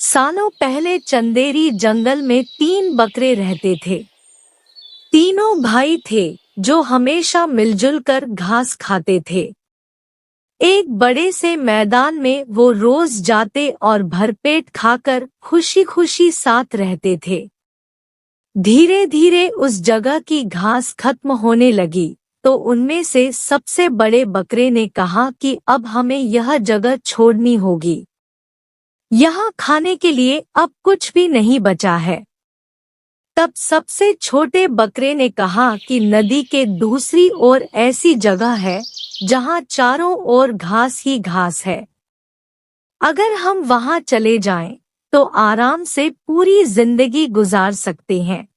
सालों पहले चंदेरी जंगल में 3 बकरे रहते थे। तीनों भाई थे जो हमेशा मिलजुल कर घास खाते थे। एक बड़े से मैदान में वो रोज जाते और भरपेट खाकर खुशी खुशी साथ रहते थे। धीरे धीरे उस जगह की घास खत्म होने लगी तो उनमें से सबसे बड़े बकरे ने कहा कि अब हमें यह जगह छोड़नी होगी। यहाँ खाने के लिए अब कुछ भी नहीं बचा है। तब सबसे छोटे बकरे ने कहा कि नदी के दूसरी ओर ऐसी जगह है जहाँ चारों ओर घास ही घास है। अगर हम वहाँ चले जाएं, तो आराम से पूरी जिंदगी गुजार सकते हैं।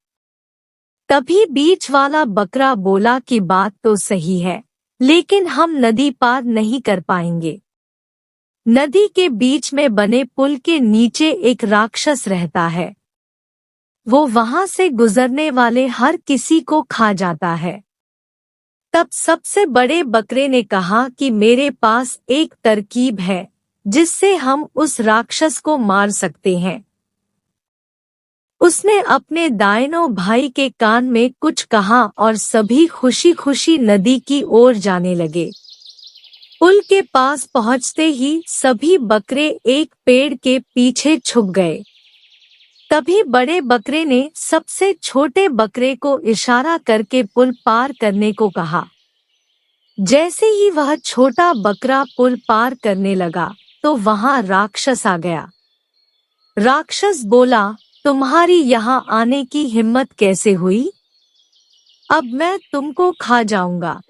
तभी बीच वाला बकरा बोला कि बात तो सही है, लेकिन हम नदी पार नहीं कर पाएंगे। नदी के बीच में बने पुल के नीचे एक राक्षस रहता है। वो वहां से गुजरने वाले हर किसी को खा जाता है। तब सबसे बड़े बकरे ने कहा कि मेरे पास एक तरकीब है जिससे हम उस राक्षस को मार सकते हैं। उसने अपने दाएनों भाई के कान में कुछ कहा और सभी खुशी खुशी नदी की ओर जाने लगे। पुल के पास पहुंचते ही सभी बकरे एक पेड़ के पीछे छुप गए। तभी बड़े बकरे ने सबसे छोटे बकरे को इशारा करके पुल पार करने को कहा। जैसे ही वह छोटा बकरा पुल पार करने लगा तो वहां राक्षस आ गया। राक्षस बोला, तुम्हारी यहाँ आने की हिम्मत कैसे हुई? अब मैं तुमको खा जाऊंगा।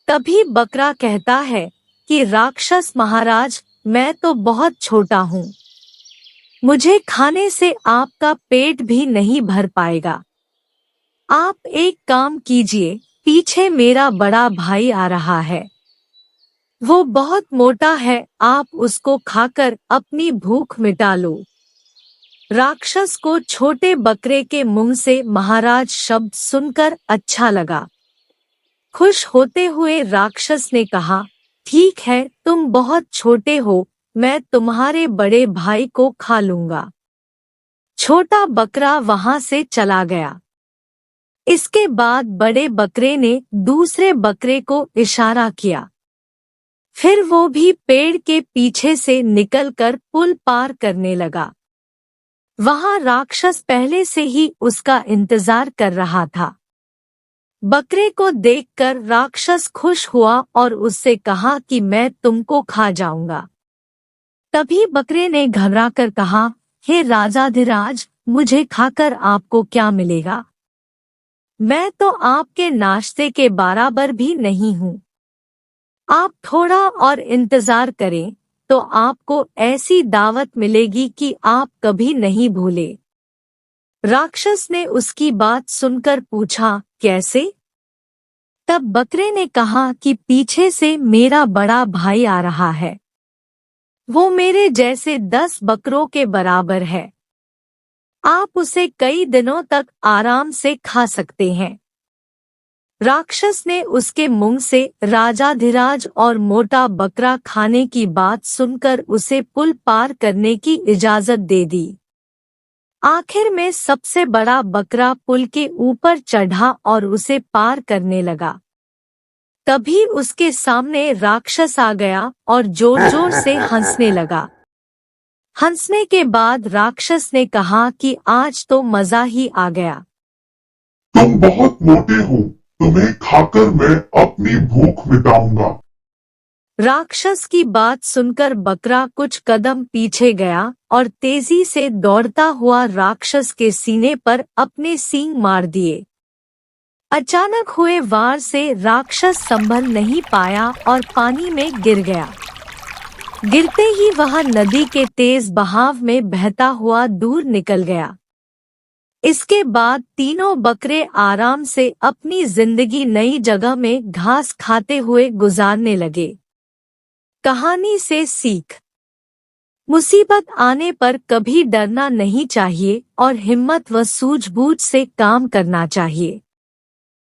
तभी बकरा कहता है कि राक्षस महाराज, मैं तो बहुत छोटा हूँ, मुझे खाने से आपका पेट भी नहीं भर पाएगा। आप एक काम कीजिए, पीछे मेरा बड़ा भाई आ रहा है, वो बहुत मोटा है, आप उसको खाकर अपनी भूख मिटा लो। राक्षस को छोटे बकरे के मुंह से महाराज शब्द सुनकर अच्छा लगा। खुश होते हुए राक्षस ने कहा, ठीक है, तुम बहुत छोटे हो, मैं तुम्हारे बड़े भाई को खा लूंगा। छोटा बकरा वहां से चला गया। इसके बाद बड़े बकरे ने दूसरे बकरे को इशारा किया। फिर वो भी पेड़ के पीछे से निकलकर पुल पार करने लगा। वहां राक्षस पहले से ही उसका इंतजार कर रहा था। बकरे को देखकर राक्षस खुश हुआ और उससे कहा कि मैं तुमको खा जाऊंगा। तभी बकरे ने घबराकर कहा, हे राजाधिराज, मुझे खाकर आपको क्या मिलेगा? मैं तो आपके नाश्ते के बराबर भी नहीं हूँ। आप थोड़ा और इंतजार करें तो आपको ऐसी दावत मिलेगी कि आप कभी नहीं भूले। राक्षस ने उसकी बात सुनकर पूछा, कैसे? तब बकरे ने कहा कि पीछे से मेरा बड़ा भाई आ रहा है, वो मेरे जैसे 10 बकरों के बराबर है। आप उसे कई दिनों तक आराम से खा सकते हैं। राक्षस ने उसके मुंह से राजाधिराज और मोटा बकरा खाने की बात सुनकर उसे पुल पार करने की इजाजत दे दी। आखिर में सबसे बड़ा बकरा पुल के ऊपर चढ़ा और उसे पार करने लगा। तभी उसके सामने राक्षस आ गया और जोर जोर से हंसने लगा। हंसने के बाद राक्षस ने कहा कि आज तो मजा ही आ गया। तुम बहुत मोटे हो, तुम्हें खाकर मैं अपनी भूख मिटाऊंगा। राक्षस की बात सुनकर बकरा कुछ कदम पीछे गया और तेजी से दौड़ता हुआ राक्षस के सीने पर अपने सींग मार दिए। अचानक हुए वार से राक्षस संभल नहीं पाया और पानी में गिर गया। गिरते ही वह नदी के तेज बहाव में बहता हुआ दूर निकल गया। इसके बाद तीनों बकरे आराम से अपनी जिंदगी नई जगह में घास खाते हुए गुजारने लगे। कहानी से सीख, मुसीबत आने पर कभी डरना नहीं चाहिए और हिम्मत व सूझबूझ से काम करना चाहिए।